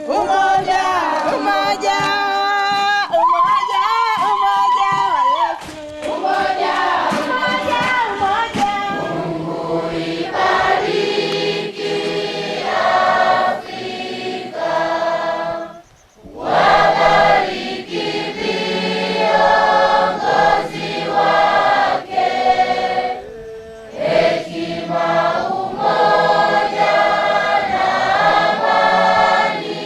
Umoja, umoja, umoja, umoja wa Yesu. Umoja, umoja, umoja. Mungu ibariki Afrika. Wabariki viongozi wake. Hekima, umoja na amani.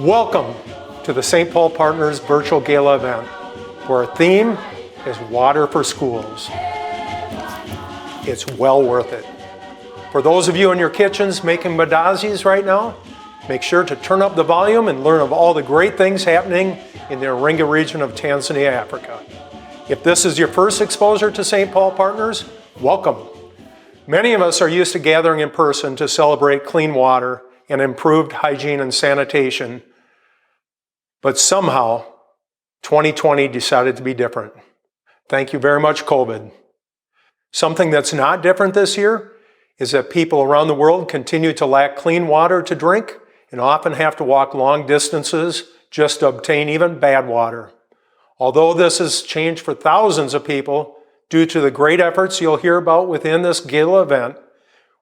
Welcome to the St. Paul Partners Virtual Gala event, where our theme is Water for Schools. It's well worth it. For those of you in your kitchens making madazis right now, make sure to turn up the volume and learn of all the great things happening in the Iringa region of Tanzania, Africa. If this is your first exposure to St. Paul Partners, welcome. Many of us are used to gathering in person to celebrate clean water and improved hygiene and sanitation, but somehow 2020 decided to be different. Thank you very much, COVID. Something that's not different this year is that people around the world continue to lack clean water to drink and often have to walk long distances just to obtain even bad water. Although this has changed for thousands of people due to the great efforts you'll hear about within this Gala event,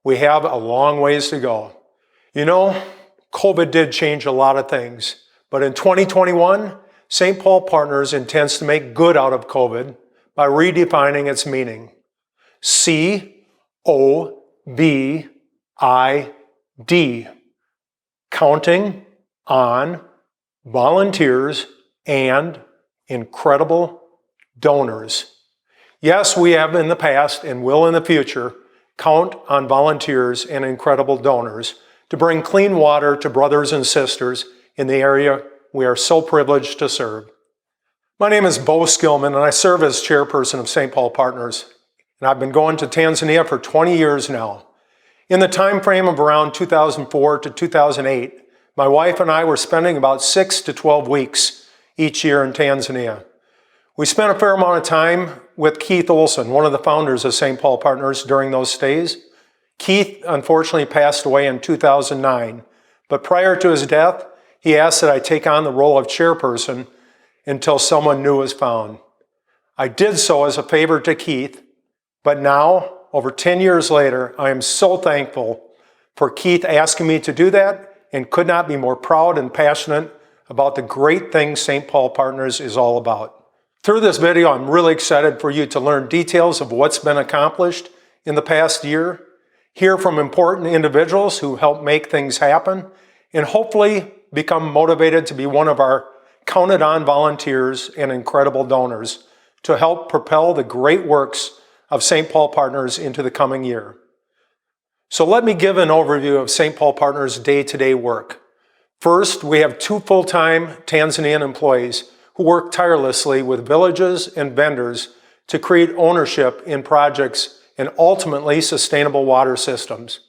we have a long ways to go. You know, COVID did change a lot of things, but in 2021, St. Paul Partners intends to make good out of COVID by redefining its meaning. COVID, counting on volunteers and incredible donors. Yes, we have in the past and will in the future count on volunteers and incredible donors to bring clean water to brothers and sisters in the area we are so privileged to serve. My name is Bo Skillman and I serve as chairperson of St. Paul Partners. And I've been going to Tanzania for 20 years now. In the time frame of around 2004 to 2008, my wife and I were spending about 6 to 12 weeks each year in Tanzania. We spent a fair amount of time with Keith Olson, one of the founders of St. Paul Partners, during those stays. Keith unfortunately passed away in 2009, but prior to his death, he asked that I take on the role of chairperson until someone new was found. I did so as a favor to Keith, but now, over 10 years later, I am so thankful for Keith asking me to do that and could not be more proud and passionate about the great things St. Paul Partners is all about. Through this video, I'm really excited for you to learn details of what's been accomplished in the past year, hear from important individuals who help make things happen, and hopefully become motivated to be one of our counted on volunteers and incredible donors to help propel the great works of St. Paul Partners into the coming year. So let me give an overview of St. Paul Partners' day-to-day work. First, we have 2 full-time Tanzanian employees who work tirelessly with villages and vendors to create ownership in projects and ultimately sustainable water systems.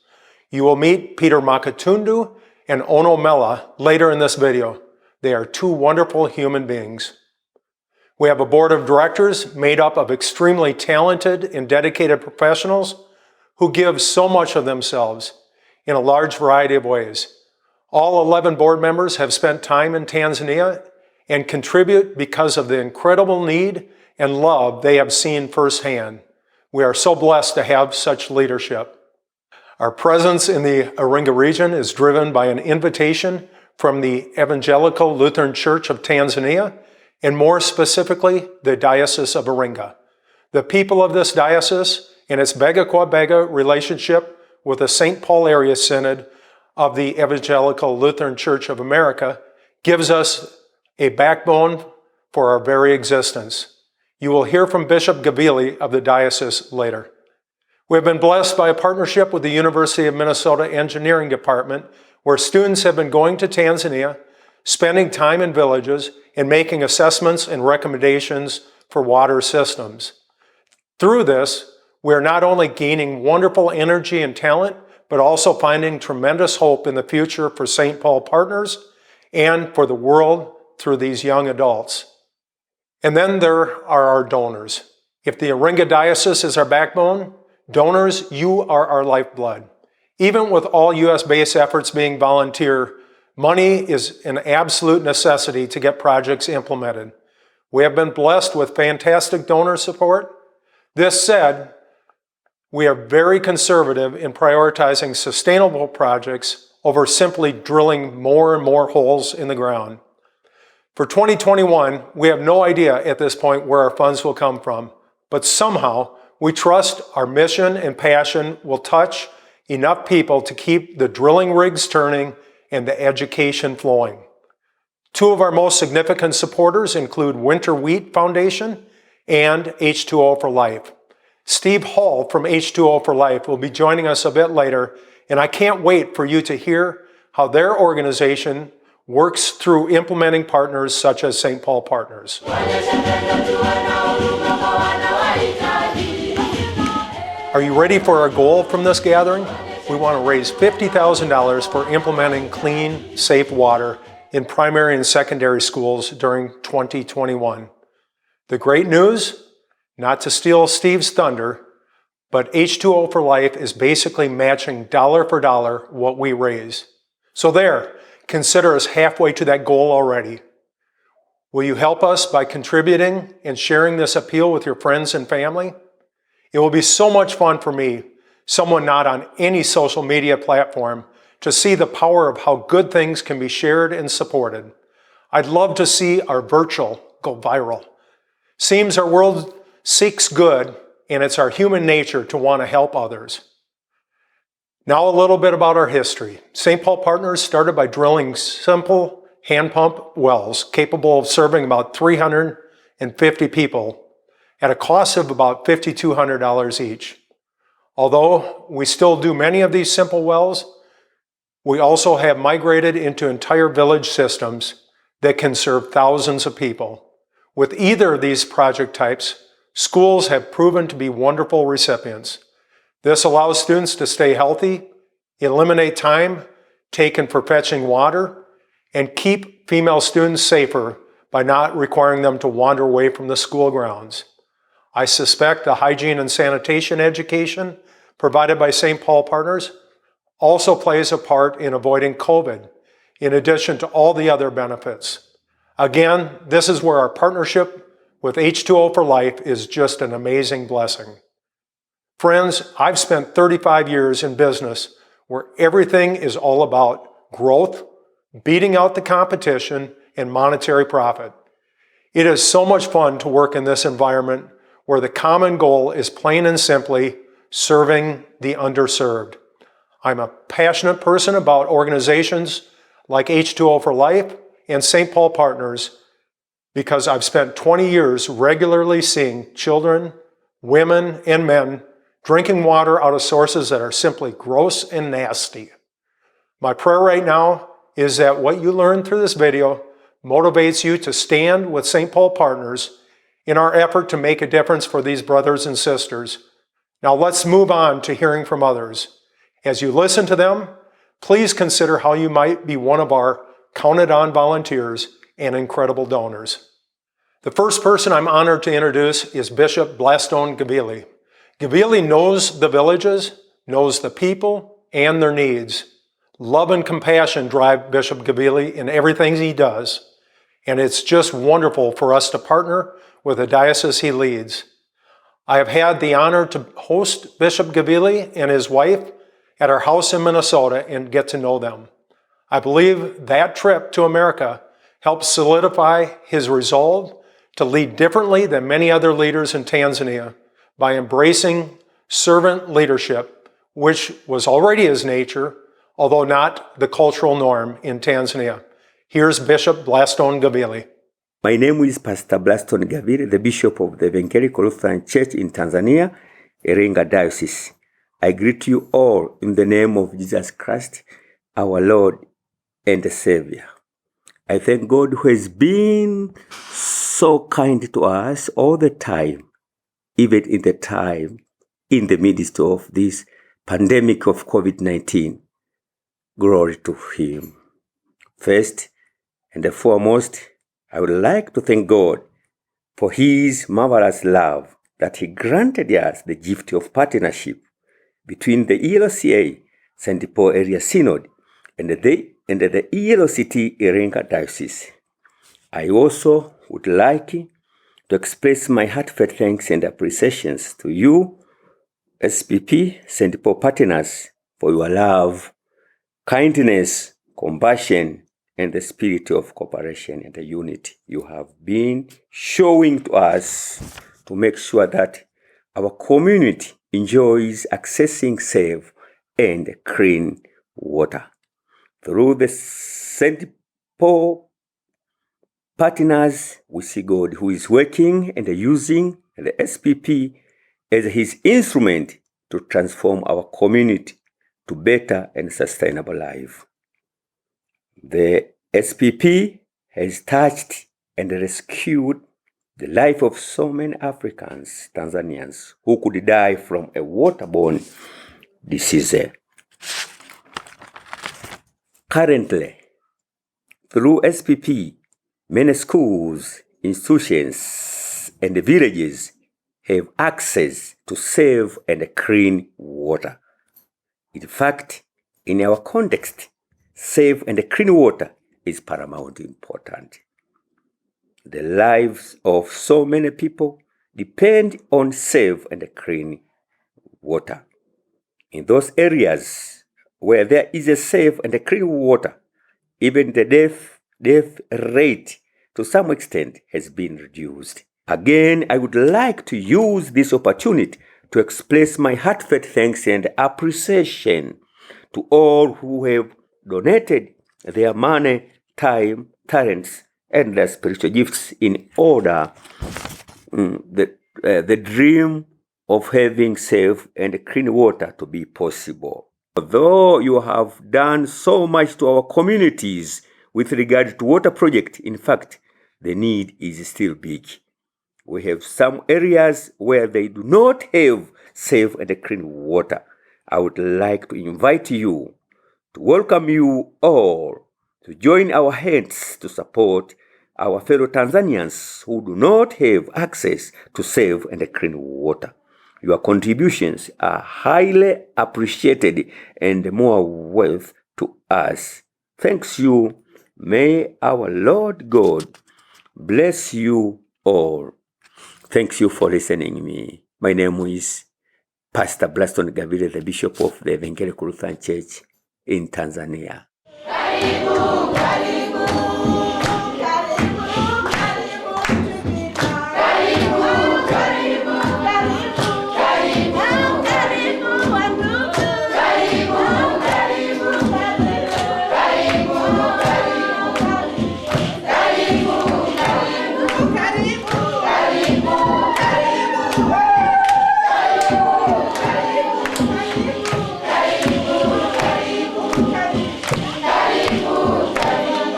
You will meet Peter Makatundu and Ono Mela later in this video. They are 2 wonderful human beings. We have a board of directors made up of extremely talented and dedicated professionals who give so much of themselves in a large variety of ways. All 11 board members have spent time in Tanzania and contribute because of the incredible need and love they have seen firsthand. We are so blessed to have such leadership. Our presence in the Iringa region is driven by an invitation from the Evangelical Lutheran Church of Tanzania, and more specifically, the Diocese of Iringa. The people of this diocese and its Bega Kwa Bega relationship with the St. Paul Area Synod of the Evangelical Lutheran Church of America gives us a backbone for our very existence. You will hear from Bishop Gavili of the diocese later. We have been blessed by a partnership with the University of Minnesota Engineering Department, where students have been going to Tanzania, spending time in villages, and making assessments and recommendations for water systems. Through this, we are not only gaining wonderful energy and talent, but also finding tremendous hope in the future for St. Paul Partners and for the world through these young adults. And then there are our donors. If the Iringa Diocese is our backbone, donors, you are our lifeblood. Even with all U.S.-based efforts being volunteer, money is an absolute necessity to get projects implemented. We have been blessed with fantastic donor support. This said, we are very conservative in prioritizing sustainable projects over simply drilling more and more holes in the ground. For 2021, we have no idea at this point where our funds will come from, but somehow we trust our mission and passion will touch enough people to keep the drilling rigs turning and the education flowing. Two of our most significant supporters include Winter Wheat Foundation and H2O for Life. Steve Hall from H2O for Life will be joining us a bit later, and I can't wait for you to hear how their organization works through implementing partners such as St. Paul Partners. Are you ready for our goal from this gathering? We want to raise $50,000 for implementing clean, safe water in primary and secondary schools during 2021. The great news, not to steal Steve's thunder, but H2O for Life is basically matching dollar for dollar what we raise. So there, consider us halfway to that goal already. Will you help us by contributing and sharing this appeal with your friends and family? It will be so much fun for me, someone not on any social media platform, to see the power of how good things can be shared and supported. I'd love to see our virtual go viral. Seems our world seeks good, and it's our human nature to want to help others. Now a little bit about our history. St. Paul Partners started by drilling simple hand pump wells capable of serving about 350 people at a cost of about $5,200 each. Although we still do many of these simple wells, we also have migrated into entire village systems that can serve thousands of people. With either of these project types, schools have proven to be wonderful recipients. This allows students to stay healthy, eliminate time taken for fetching water, and keep female students safer by not requiring them to wander away from the school grounds. I suspect the hygiene and sanitation education provided by St. Paul Partners also plays a part in avoiding COVID, in addition to all the other benefits. Again, this is where our partnership with H2O for Life is just an amazing blessing. Friends, I've spent 35 years in business where everything is all about growth, beating out the competition, and monetary profit. It is so much fun to work in this environment where the common goal is plain and simply serving the underserved. I'm a passionate person about organizations like H2O for Life and St. Paul Partners because I've spent 20 years regularly seeing children, women, and men drinking water out of sources that are simply gross and nasty. My prayer right now is that what you learned through this video motivates you to stand with St. Paul Partners in our effort to make a difference for these brothers and sisters. Now let's move on to hearing from others. As you listen to them, please consider how you might be one of our counted on volunteers and incredible donors. The first person I'm honored to introduce is Bishop Blaston Gavili. Gavili knows the villages, knows the people, and their needs. Love and compassion drive Bishop Gavili in everything he does, and it's just wonderful for us to partner with the diocese he leads. I have had the honor to host Bishop Gavili and his wife at our house in Minnesota and get to know them. I believe that trip to America helped solidify his resolve to lead differently than many other leaders in Tanzania by embracing servant leadership, which was already his nature, although not the cultural norm in Tanzania. Here's Bishop Blaston Gavili. My name is Pastor Blaston Gavili, the Bishop of the Evangelical Lutheran Church in Tanzania, Iringa Diocese. I greet you all in the name of Jesus Christ, our Lord and Savior. I thank God who has been so kind to us all the time, even in the midst of this pandemic of COVID-19. Glory to Him. First and foremost, I would like to thank God for His marvelous love that He granted us the gift of partnership between the ELCA St. Paul Area Synod and the ELCT Iringa Diocese. I also would like to express my heartfelt thanks and appreciations to you, SPP St. Paul Partners, for your love, kindness, compassion, and the spirit of cooperation and the unity you have been showing to us to make sure that our community enjoys accessing safe and clean water. Through the St. Paul partners, we see God who is working and using the SPP as his instrument to transform our community to better and sustainable life. The SPP has touched and rescued the life of so many Africans, Tanzanians, who could die from a waterborne disease. Currently, through SPP, many schools, institutions, and villages have access to safe and clean water. In fact, in our context, safe and clean water is paramount important. The lives of so many people depend on safe and clean water. In those areas where there is a safe and clean water, even the death rate to some extent has been reduced. Again, I would like to use this opportunity to express my heartfelt thanks and appreciation to all who have donated their money, time, talents, and their spiritual gifts in order the dream of having safe and clean water to be possible. Although you have done so much to our communities with regard to water project, in fact, the need is still big. We have some areas where they do not have safe and clean water. I would like to invite you, to welcome you all to join our hands to support our fellow Tanzanians who do not have access to safe and clean water. Your contributions are highly appreciated and more worth to us. Thanks you. May our Lord God bless you all. Thanks you for listening to me. My name is Pastor Blaston Gavile, the Bishop of the Evangelical Lutheran Church in Tanzania.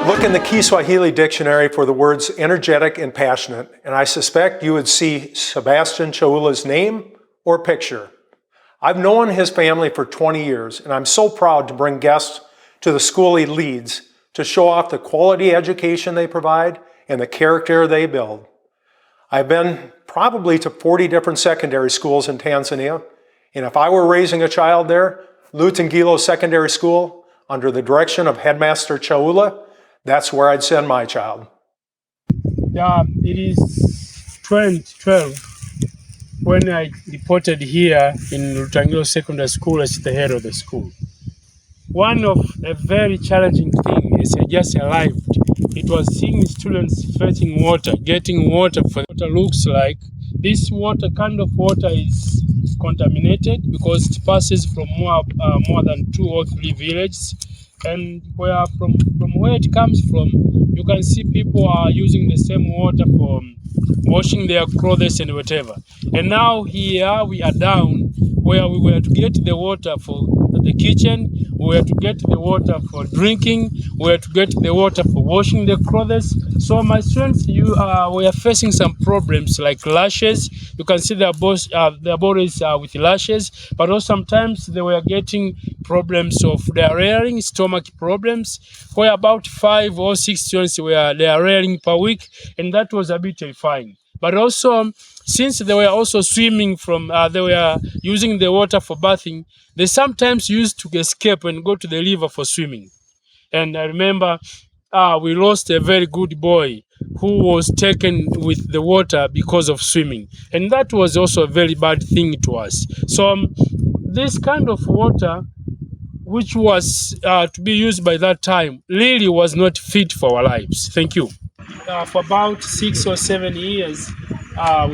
Look in the Kiswahili dictionary for the words energetic and passionate, and I suspect you would see Sebastian Chaula's name or picture. I've known his family for 20 years, and I'm so proud to bring guests to the school he leads to show off the quality education they provide and the character they build. I've been probably to 40 different secondary schools in Tanzania, and if I were raising a child there, Lukani Secondary School, under the direction of Headmaster Chaula, that's where I'd send my child. Yeah, it is 2012 when I reported here in Lukani Secondary School as the head of the school. One of a very challenging thing is I just arrived. It was seeing students fetching water, getting water for what it looks like. This water, kind of water, is contaminated because it passes from more than 2 or 3 villages. And from where it comes from, you can see people are using the same water for washing their clothes and whatever. And now here we are down where we were to get the water for the kitchen, we were to get the water for drinking, we were to get the water for washing the clothes. So my students, we are facing some problems like lashes. You can see their bodies with lashes, but also sometimes they were getting problems of diarrhea, stomach problems, where about 5 or 6 students were diarrhea per week, and that was a bit terrifying. But also, since they were also swimming they were using the water for bathing, they sometimes used to escape and go to the river for swimming. And I remember we lost a very good boy who was taken with the water because of swimming. And that was also a very bad thing to us. So this kind of water, which was to be used by that time, really was not fit for our lives. Thank you. For about 6 or 7 years,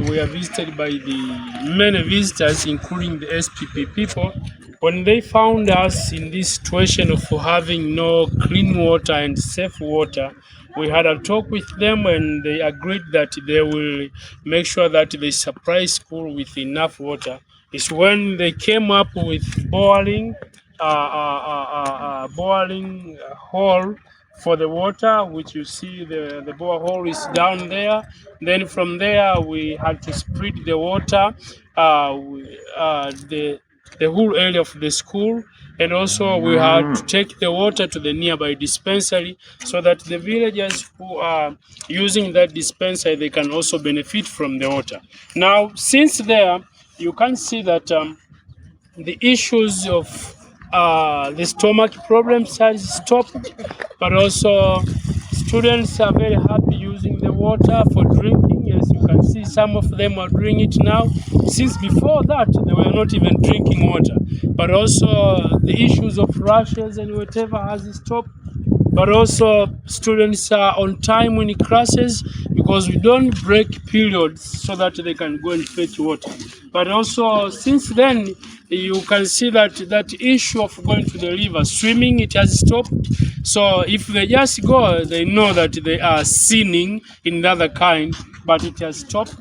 we were visited by the many visitors, including the SPP people. When they found us in this situation of having no clean water and safe water, we had a talk with them, and they agreed that they will make sure that they supply school with enough water. It's when they came up with boring hole for the water, which you see the borehole is down there. Then from there we had to spread the water, the whole area of the school, and also we had to take the water to the nearby dispensary so that the villagers who are using that dispensary, they can also benefit from the water. Now, since there, you can see that the issues of the stomach problems has stopped, but also students are very happy using the water for drinking. As you can see, some of them are doing it now. Since before that, they were not even drinking water. But also the issues of rashes and whatever has stopped. But also students are on time in classes because we don't break periods so that they can go and fetch water. But also since then, you can see that that issue of going to the river, swimming, it has stopped. So if they just go, they know that they are sinning in the other kind, but it has stopped.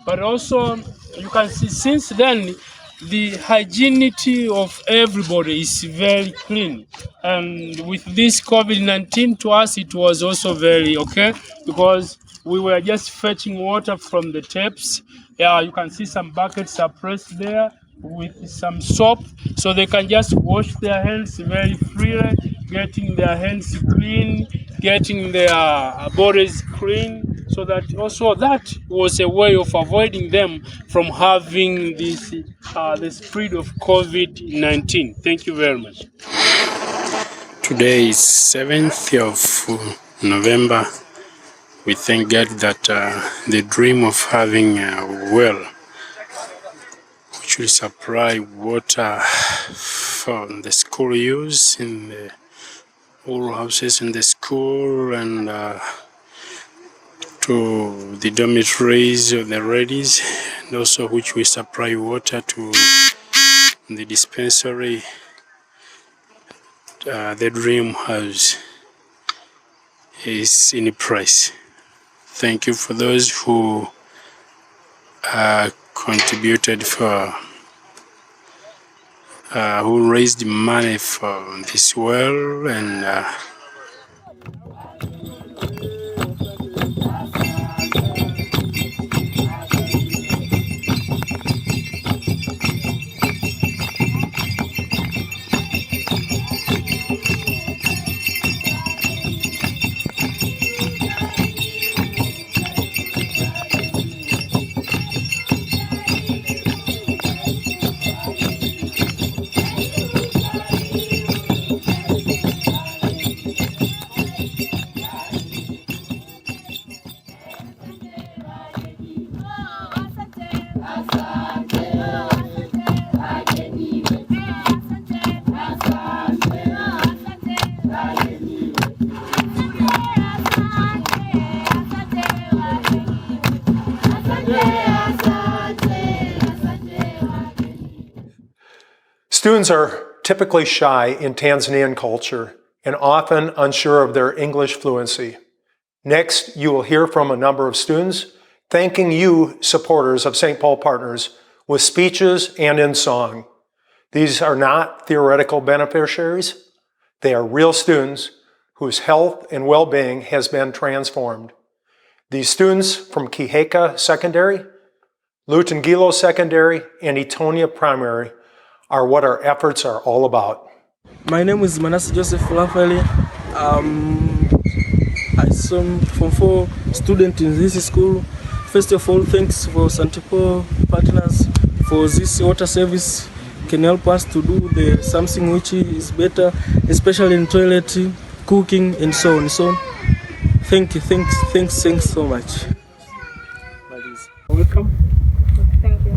But also you can see since then, the hygienity of everybody is very clean. And with this COVID-19, to us, it was also very okay because we were just fetching water from the taps. Yeah, you can see some buckets are pressed there with some soap, so they can just wash their hands very freely, getting their hands clean, getting their bodies clean. So that also that was a way of avoiding them from having this the spread of COVID-19. Thank you very much. Today is 7th of November. We thank God that the dream of having a well which will supply water for the school use in the all houses in the school and to the dormitories of the ladies, and also which we supply water to the dispensary. The dream house is in price. Thank you for those who contributed for who raised money for this well and Students are typically shy in Tanzanian culture and often unsure of their English fluency. Next, you will hear from a number of students thanking you, supporters of St. Paul Partners, with speeches and in song. These are not theoretical beneficiaries. They are real students whose health and well-being has been transformed. These students from Kiheka Secondary, Lutangilo Secondary, and Itonia Primary are what our efforts are all about. My name is Manasseh Joseph Rafael. I am Form 4 student in this school. First of all, thanks for St. Paul Partners for this water service. Can help us to do something which is better, especially in toilet, cooking, and so on. So, thanks so much. Welcome. Thank you.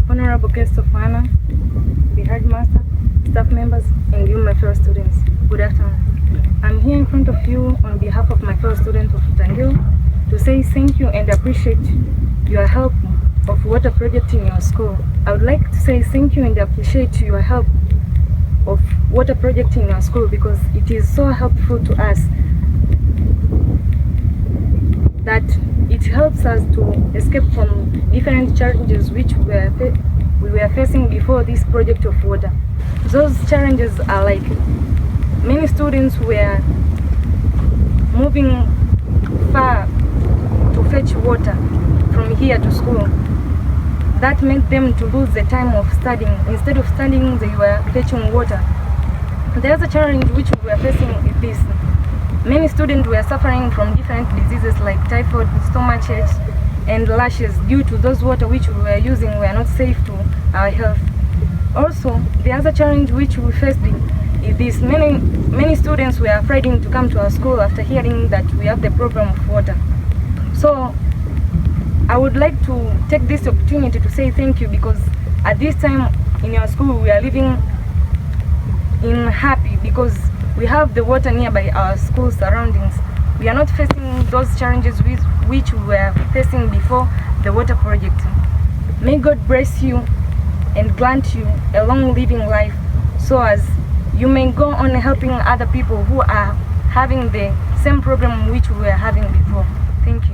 Honorable guests of honor, the headmaster, staff members, and you, my fellow students, good afternoon. I'm here in front of you on behalf of my fellow students of Tangil to say thank you and appreciate your help of water project in your school. I would like to say thank you and appreciate your help of water project in your school because it is so helpful to us. that it helps us to escape from different challenges which we were facing before this project of water. Those challenges are like many students were moving far to fetch water from here to school. That made them to lose the time of studying. Instead of studying, they were fetching water. The other challenge which we were facing is this. Many students were suffering from different diseases like typhoid, stomachache, and rashes due to those water which we were using were not safe to our health. Also, the other challenge which we faced is this. Many students were afraid to come to our school after hearing that we have the problem of water. So I would like to take this opportunity to say thank you, because at this time in your school we are living in happy because we have the water nearby our school surroundings. We are not facing those challenges which we were facing before the water project. May God bless you and grant you a long living life, so as you may go on helping other people who are having the same problem which we were having before. Thank you.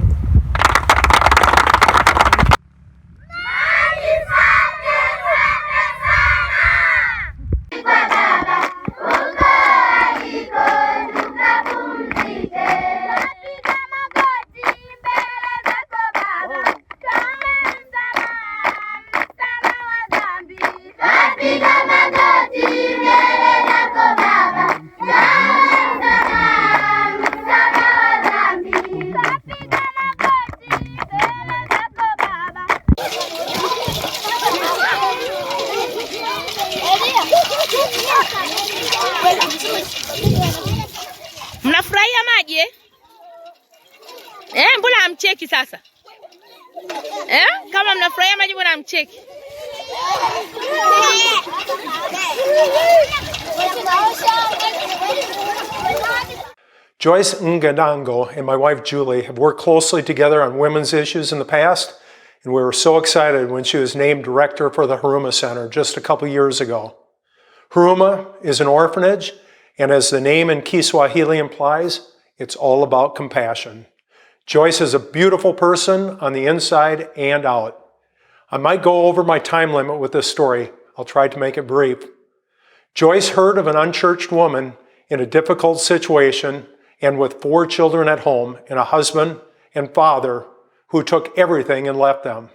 Mnafurahia maji eh? Mbona hamcheki sasa? Kama mnafurahia maji mbona hamcheki? Joyce Ngadango and my wife Julie have worked closely together on women's issues in the past, and we were so excited when she was named director for the Huruma Center just a couple years ago. Huruma is an orphanage, and as the name in Kiswahili implies, it's all about compassion. Joyce is a beautiful person on the inside and out. I might go over my time limit with this story. I'll try to make it brief. Joyce heard of an unchurched woman in a difficult situation and with 4 children at home and a husband and father who took everything and left them.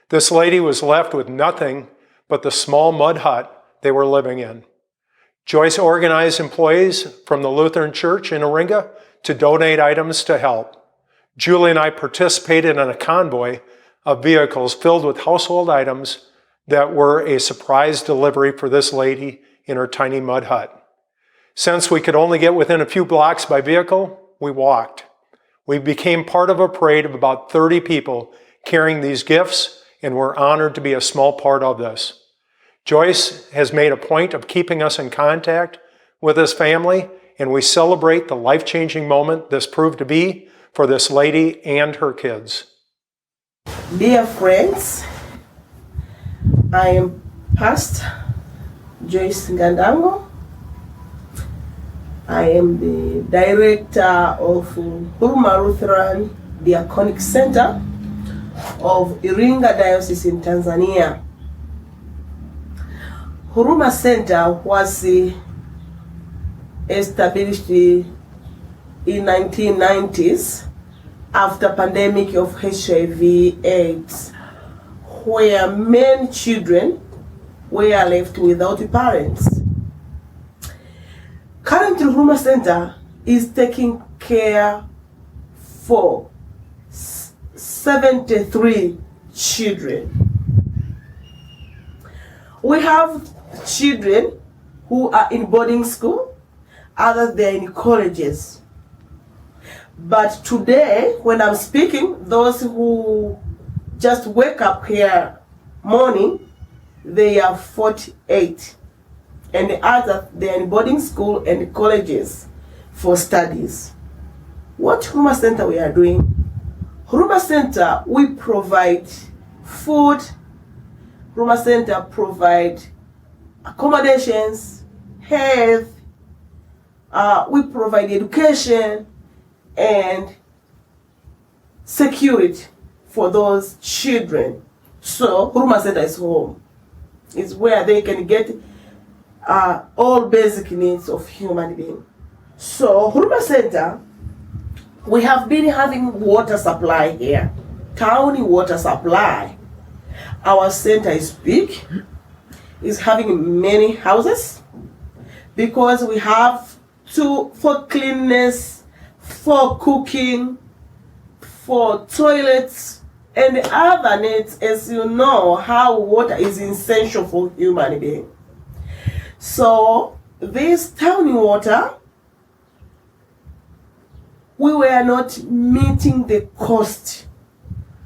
This lady was left with nothing but the small mud hut they were living in. Joyce organized employees from the Lutheran Church in Iringa to donate items to help. Julie and I participated in a convoy of vehicles filled with household items that were a surprise delivery for this lady in her tiny mud hut. Since we could only get within a few blocks by vehicle, we walked. We became part of a parade of about 30 people carrying these gifts, and we're honored to be a small part of this. Joyce has made a point of keeping us in contact with this family, and we celebrate the life-changing moment this proved to be for this lady and her kids. Dear friends, I am Pastor Joyce Ngadango. I am the director of Huruma Lutheran Diaconic Center of Iringa Diocese in Tanzania. Huruma Center was established in 1990s after pandemic of HIV/AIDS, where many children were left without parents. Currently, Huruma Center is taking care for 73 children. We have children who are in boarding school, others they are in colleges. But today, when I'm speaking, those who just wake up here morning, they are 48. And the others, they are in boarding school and colleges for studies. What Huruma Center we are doing? Huruma Center, we provide food. Huruma Center provide accommodations, health, we provide education, and security for those children. So Huruma Center is home. It's where they can get all basic needs of human being. So Huruma Center, we have been having water supply here, county water supply. Our center is big, is having many houses, because we have for cleanness, for cooking, for toilets, and other needs. As you know, how water is essential for human being. So this town water, we were not meeting the cost.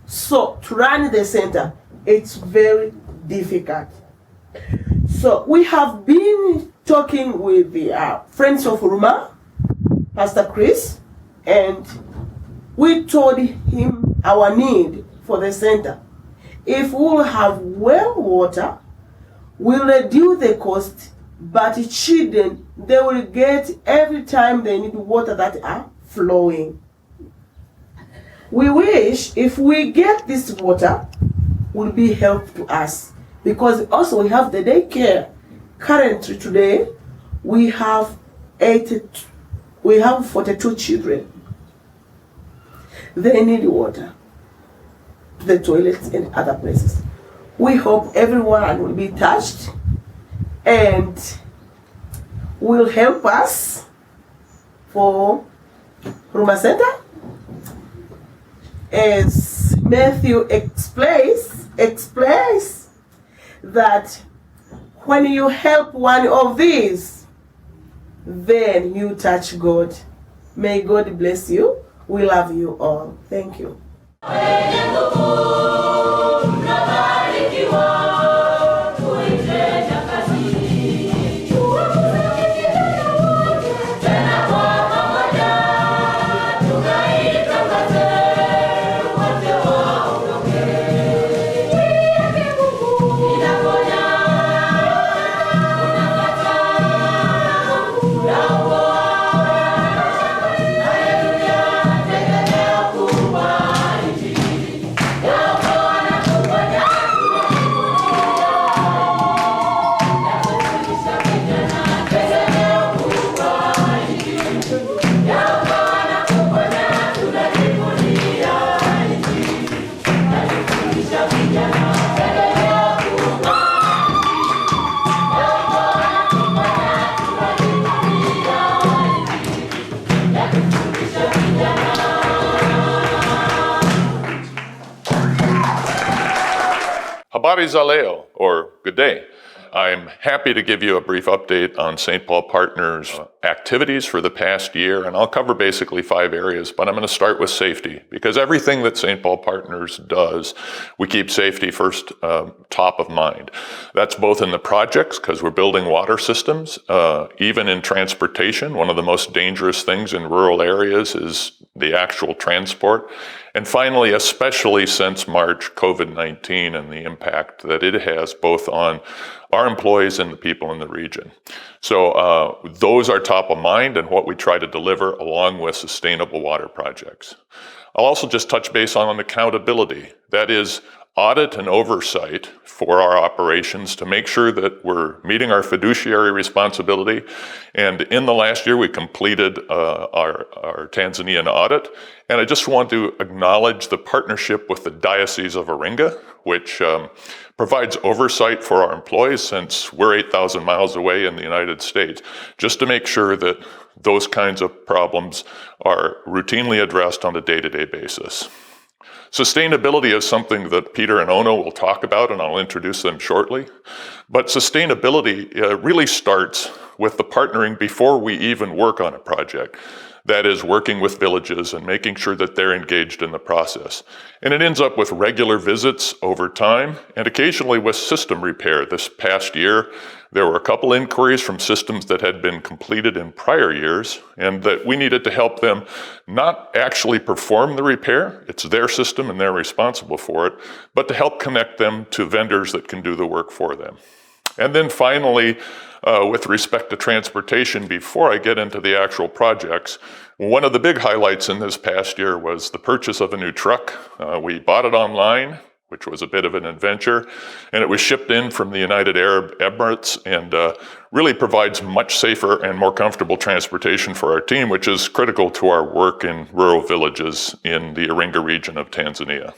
So to run the center, it's very difficult. So we have been talking with the Friends of Huruma, Pastor Chris, and we told him our need for the center. If we'll have well water, we'll reduce the cost, but children, they will get every time they need water that are flowing. We wish if we get this water, will be help to us, because also we have the daycare. Currently today, we have 42 children. They need water, the toilets and other places. We hope everyone will be touched and will help us for Huruma Center. As Matthew explains that when you help one of these, then you touch God. May God bless you. We love you all. Thank you. Habari za leo, or good day. I'm happy to give you a brief update on St. Paul Partners' activities for the past year, and I'll cover basically 5 areas, but I'm going to start with safety, because everything that St. Paul Partners does, we keep safety first top of mind. That's both in the projects, because we're building water systems, even in transportation. One of the most dangerous things in rural areas is the actual transport. And finally, especially since March, COVID-19 and the impact that it has both on our employees and the people in the region. So those are top of mind and what we try to deliver along with sustainable water projects. I'll also just touch base on accountability. That is audit and oversight for our operations to make sure that we're meeting our fiduciary responsibility. And in the last year, we completed our Tanzanian audit. And I just want to acknowledge the partnership with the Diocese of Iringa, which provides oversight for our employees since we're 8,000 miles away in the United States, just to make sure that those kinds of problems are routinely addressed on a day-to-day basis. Sustainability is something that Peter and Ono will talk about, and I'll introduce them shortly. But sustainability really starts with the partnering before we even work on a project. That is, working with villages and making sure that they're engaged in the process. And it ends up with regular visits over time, and occasionally with system repair. This past year, there were a couple inquiries from systems that had been completed in prior years, and that we needed to help them not actually perform the repair, it's their system and they're responsible for it, but to help connect them to vendors that can do the work for them. And then finally, with respect to transportation, before I get into the actual projects, one of the big highlights in this past year was the purchase of a new truck. We bought it online, which was a bit of an adventure, and it was shipped in from the United Arab Emirates and really provides much safer and more comfortable transportation for our team, which is critical to our work in rural villages in the Iringa region of Tanzania.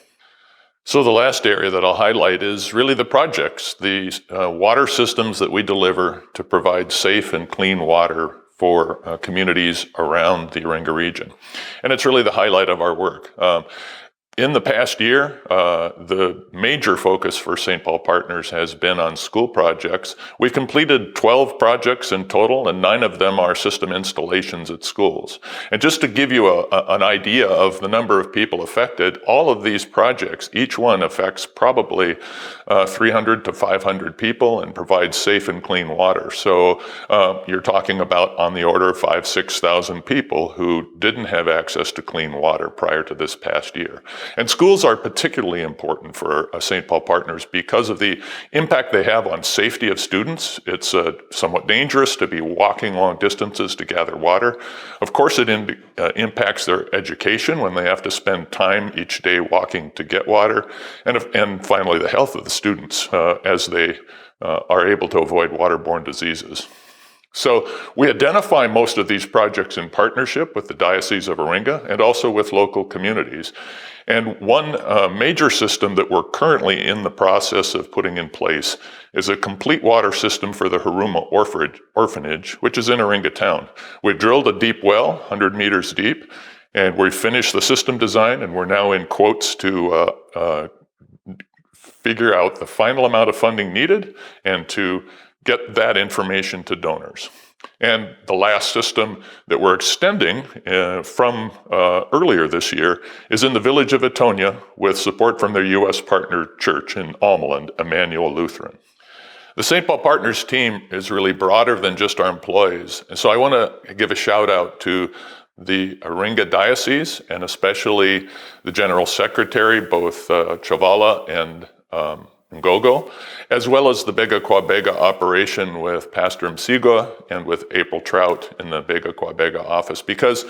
So the last area that I'll highlight is really the projects, the water systems that we deliver to provide safe and clean water for communities around the Iringa region. And it's really the highlight of our work. In the past year, the major focus for St. Paul Partners has been on school projects. We've completed 12 projects in total, and 9 of them are system installations at schools. And just to give you an idea of the number of people affected, all of these projects, each one affects probably 300 to 500 people and provides safe and clean water. So you're talking about on the order of 5,000 to 6,000 people who didn't have access to clean water prior to this past year. And schools are particularly important for St. Paul Partners because of the impact they have on safety of students. It's somewhat dangerous to be walking long distances to gather water. Of course, it impacts their education when they have to spend time each day walking to get water. And finally, the health of the students as they are able to avoid waterborne diseases. So we identify most of these projects in partnership with the Diocese of Iringa and also with local communities. And one major system that we're currently in the process of putting in place is a complete water system for the Huruma orphanage, which is in Iringa town. We drilled a deep well, 100 meters deep, and we finished the system design, and we're now in quotes to figure out the final amount of funding needed and to get that information to donors. And the last system that we're extending from earlier this year is in the village of Etonia with support from their U.S. partner church in Almaland, Emmanuel Lutheran. The St. Paul Partners team is really broader than just our employees. And so I want to give a shout out to the Iringa Diocese and especially the General Secretary, both Chavala and Ngogo, as well as the Bega Kwa Bega operation with Pastor Msigwa and with April Trout in the Bega Kwa Bega office, because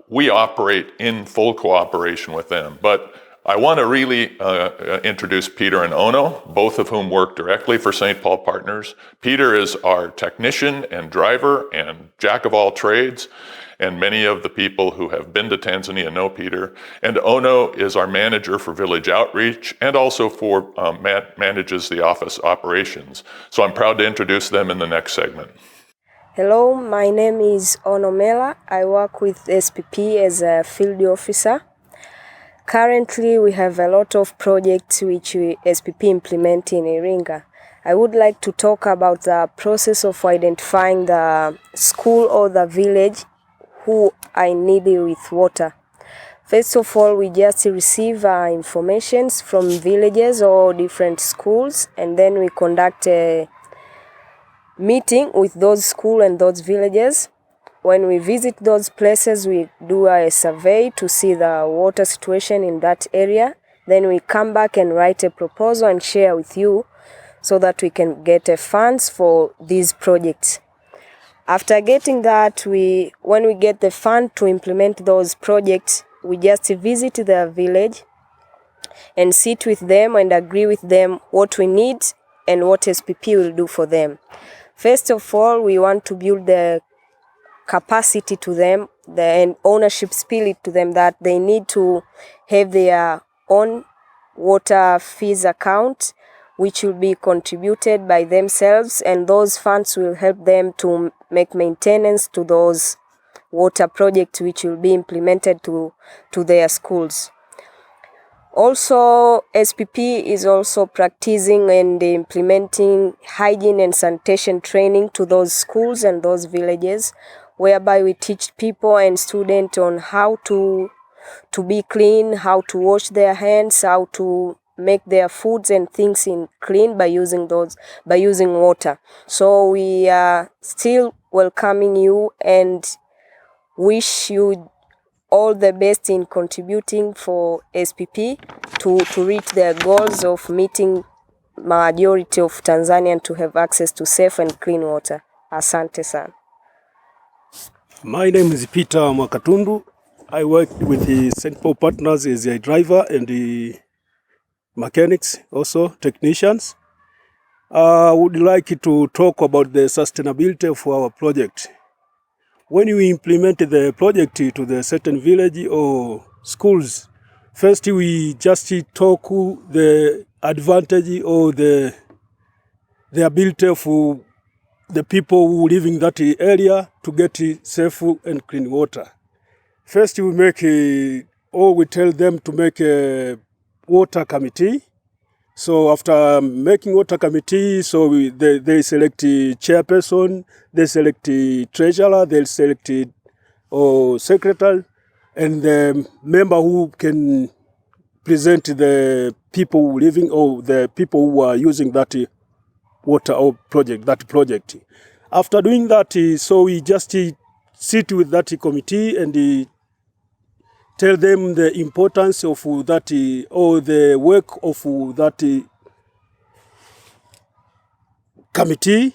we operate in full cooperation with them. But I want to really introduce Peter and Ono, both of whom work directly for St. Paul Partners. Peter is our technician and driver and jack of all trades, and many of the people who have been to Tanzania know Peter. And Ono is our manager for village outreach and also for manages the office operations. So I'm proud to introduce them in the next segment. Hello, my name is Ono Mela. I work with SPP as a field officer. Currently, we have a lot of projects which SPP implement in Iringa. I would like to talk about the process of identifying the school or the village who are in need with water. First of all, we just receive information from villages or different schools, and then we conduct a meeting with those schools and those villages. When we visit those places, we do a survey to see the water situation in that area. Then we come back and write a proposal and share with you so that we can get funds for these projects. After getting that, when we get the fund to implement those projects, we just visit the village and sit with them and agree with them what we need and what SPP will do for them. First of all, we want to build the capacity to them, the ownership spirit to them, that they need to have their own water fees account, which will be contributed by themselves, and those funds will help them to make maintenance to those water projects which will be implemented to their schools. Also, SPP is also practicing and implementing hygiene and sanitation training to those schools and those villages, whereby we teach people and students on how to be clean, how to wash their hands, how to make their foods and things clean by using water. So we are still welcoming you and wish you all the best in contributing for SPP to reach their goals of meeting majority of Tanzanians to have access to safe and clean water. Asante sana. My name is Peter Mwakatundu. I work with the St. Paul Partners as a driver and the mechanics, also technicians. I would like to talk about the sustainability of our project. When we implement the project to the certain village or schools, first we just talk the advantage or the ability of the people who live in that area to get safe and clean water. First we we tell them to make a water committee. So after making water committee, so they select the chairperson, they select the treasurer, they select the secretary, and the member who can present the people living or the people who are using that water or project. After doing that, so we just sit with that committee and tell them the importance of that or the work of that committee,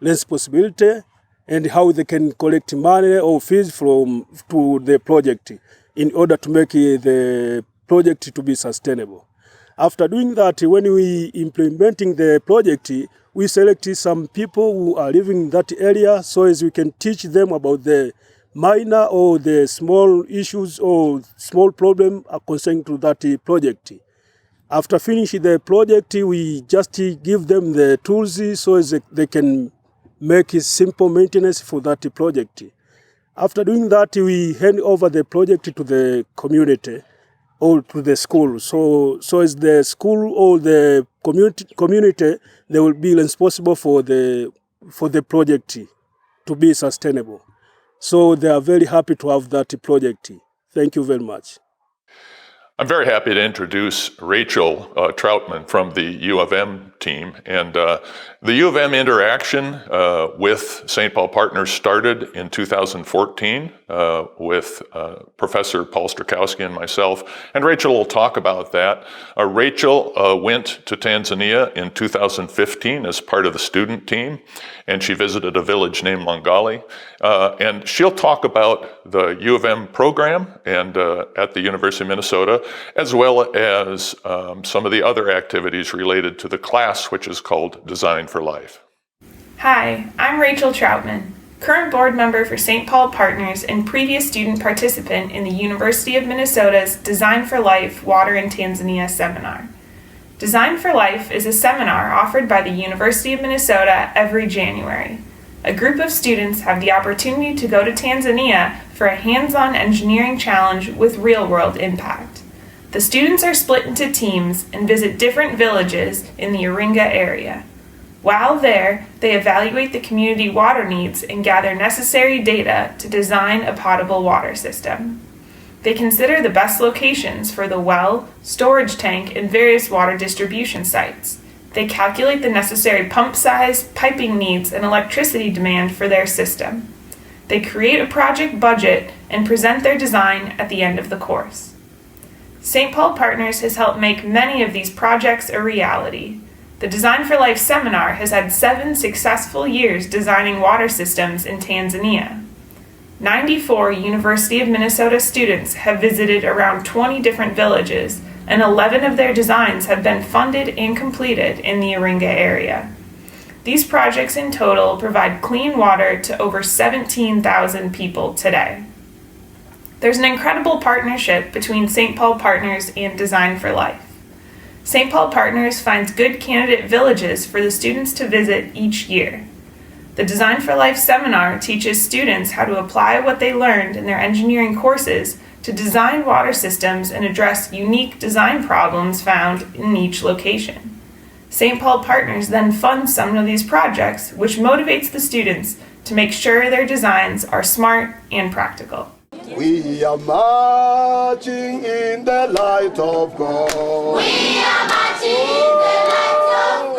responsibility, and how they can collect money or fees to the project in order to make the project to be sustainable. After doing that, when we implementing the project, we select some people who are living in that area so as we can teach them about the minor or the small issues or small problem concerning to that project. After finishing the project, we just give them the tools so as they can make a simple maintenance for that project. After doing that, we hand over the project to the community or to the school. So as the school or the community, they will be responsible for the project to be sustainable. So they are very happy to have that project. Thank you very much. I'm very happy to introduce Rachel Troutman from the U of M team. And the U of M interaction with St. Paul Partners started in 2014 with Professor Paul Strakowski and myself. And Rachel will talk about that. Rachel went to Tanzania in 2015 as part of the student team, and she visited a village named Langali. And she'll talk about the U of M program and at the University of Minnesota, as well as some of the other activities related to the class, which is called Design for Life. Hi, I'm Rachel Troutman, current board member for St. Paul Partners and previous student participant in the University of Minnesota's Design for Life Water in Tanzania seminar. Design for Life is a seminar offered by the University of Minnesota every January. A group of students have the opportunity to go to Tanzania for a hands-on engineering challenge with real-world impact. The students are split into teams and visit different villages in the Iringa area. While there, they evaluate the community water needs and gather necessary data to design a potable water system. They consider the best locations for the well, storage tank, and various water distribution sites. They calculate the necessary pump size, piping needs, and electricity demand for their system. They create a project budget and present their design at the end of the course. St. Paul Partners has helped make many of these projects a reality. The Design for Life seminar has had 7 successful years designing water systems in Tanzania. 94 University of Minnesota students have visited around 20 different villages, and 11 of their designs have been funded and completed in the Iringa area. These projects in total provide clean water to over 17,000 people today. There's an incredible partnership between St. Paul Partners and Design for Life. St. Paul Partners finds good candidate villages for the students to visit each year. The Design for Life seminar teaches students how to apply what they learned in their engineering courses to design water systems and address unique design problems found in each location. St. Paul Partners then funds some of these projects, which motivates the students to make sure their designs are smart and practical. We are marching in the light of God. We are marching in the light of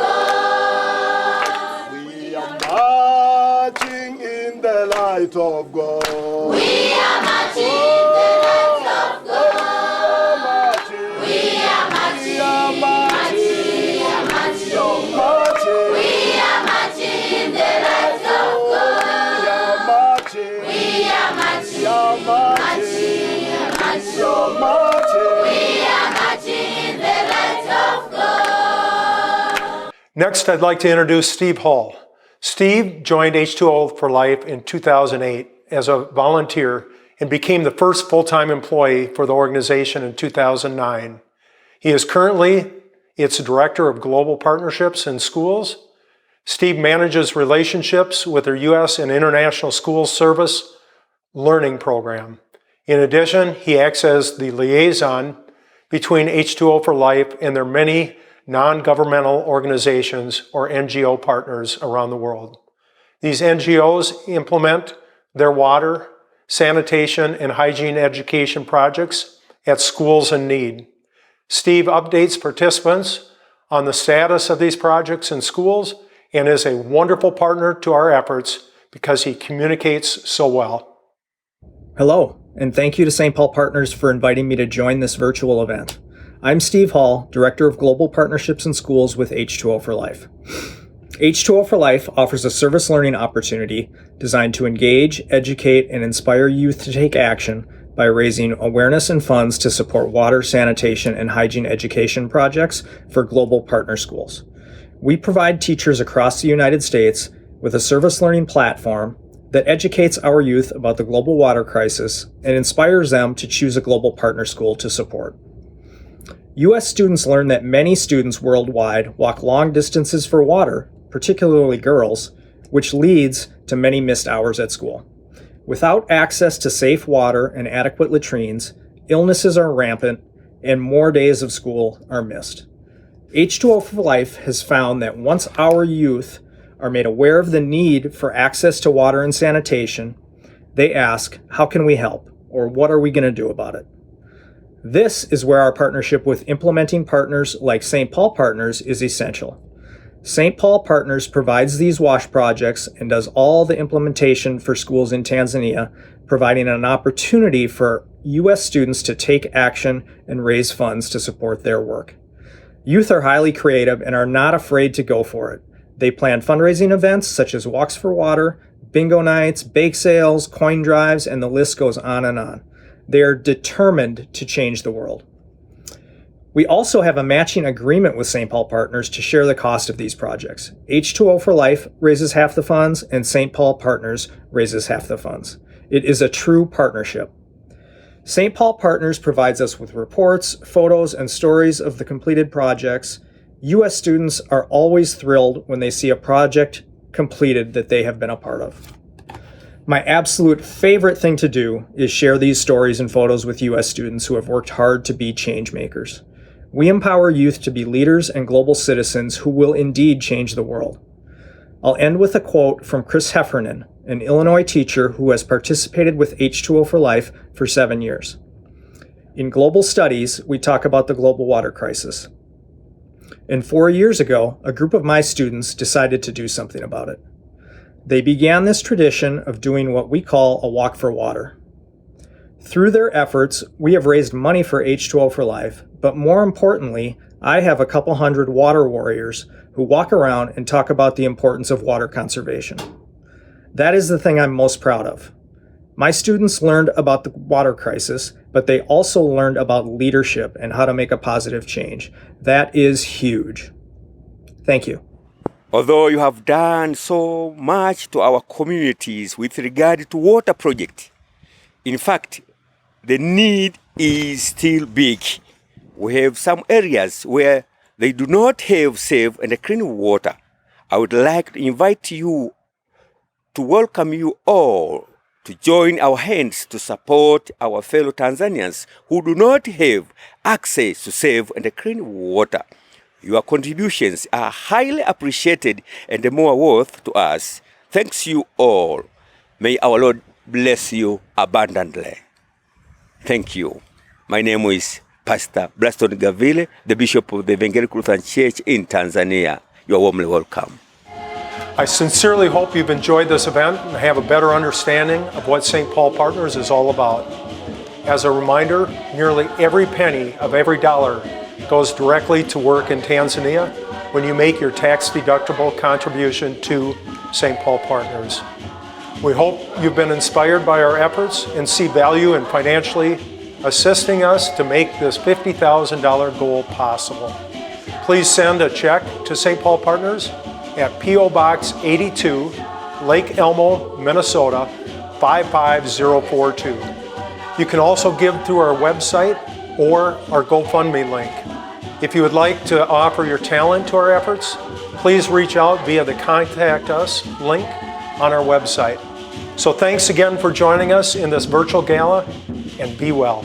God. We are marching in the light of God. We are marching in the light of God. We are marching, marching, marching. Next, I'd like to introduce Steve Hall. Steve joined H2O for Life in 2008 as a volunteer and became the first full-time employee for the organization in 2009. He is currently its Director of Global Partnerships in Schools. Steve manages relationships with their U.S. and International Schools Service Learning Program. In addition, he acts as the liaison between H2O for Life and their many non-governmental organizations or NGO partners around the world. These NGOs implement their water, sanitation, and hygiene education projects at schools in need. Steve updates participants on the status of these projects in schools and is a wonderful partner to our efforts because he communicates so well. Hello, and thank you to St. Paul Partners for inviting me to join this virtual event. I'm Steve Hall, Director of Global Partnerships in Schools with H2O for Life. H2O for Life offers a service learning opportunity designed to engage, educate, and inspire youth to take action by raising awareness and funds to support water, sanitation, and hygiene education projects for global partner schools. We provide teachers across the United States with a service learning platform that educates our youth about the global water crisis and inspires them to choose a global partner school to support. U.S. students learn that many students worldwide walk long distances for water, particularly girls, which leads to many missed hours at school. Without access to safe water and adequate latrines, illnesses are rampant and more days of school are missed. H2O for Life has found that once our youth are made aware of the need for access to water and sanitation, they ask, how can we help? Or what are we going to do about it? This is where our partnership with implementing partners like St. Paul Partners is essential. St. Paul Partners provides these WASH projects and does all the implementation for schools in Tanzania, providing an opportunity for U.S. students to take action and raise funds to support their work. Youth are highly creative and are not afraid to go for it. They plan fundraising events such as Walks for Water, bingo nights, bake sales, coin drives, and the list goes on and on. They are determined to change the world. We also have a matching agreement with St. Paul Partners to share the cost of these projects. H2O for Life raises half the funds and St. Paul Partners raises half the funds. It is a true partnership. St. Paul Partners provides us with reports, photos, and stories of the completed projects. U.S. students are always thrilled when they see a project completed that they have been a part of. My absolute favorite thing to do is share these stories and photos with U.S. students who have worked hard to be change makers. We empower youth to be leaders and global citizens who will indeed change the world. I'll end with a quote from Chris Heffernan, an Illinois teacher who has participated with H2O for Life for 7 years. In global studies, we talk about the global water crisis. And 4 years ago, a group of my students decided to do something about it. They began this tradition of doing what we call a walk for water. Through their efforts, we have raised money for H2O for Life, but more importantly, I have a couple hundred water warriors who walk around and talk about the importance of water conservation. That is the thing I'm most proud of. My students learned about the water crisis, but they also learned about leadership and how to make a positive change. That is huge. Thank you. Although you have done so much to our communities with regard to water project, in fact, the need is still big. We have some areas where they do not have safe and clean water. I would like to invite you to welcome you all to join our hands to support our fellow Tanzanians who do not have access to safe and clean water. Your contributions are highly appreciated and more worth to us. Thanks you all. May our Lord bless you abundantly. Thank you. My name is Pastor Blaston Gavile, the Bishop of the Evangelical Lutheran Church in Tanzania. You are warmly welcome. I sincerely hope you've enjoyed this event and have a better understanding of what St. Paul Partners is all about. As a reminder, nearly every penny of every dollar goes directly to work in Tanzania when you make your tax-deductible contribution to St. Paul Partners. We hope you've been inspired by our efforts and see value in financially assisting us to make this $50,000 goal possible. please send a check to St. Paul Partners at P.O. Box 82, Lake Elmo, Minnesota 55042. You can also give through our website or our GoFundMe link. If you would like to offer your talent to our efforts, please reach out via the Contact Us link on our website. So thanks again for joining us in this virtual gala, and be well.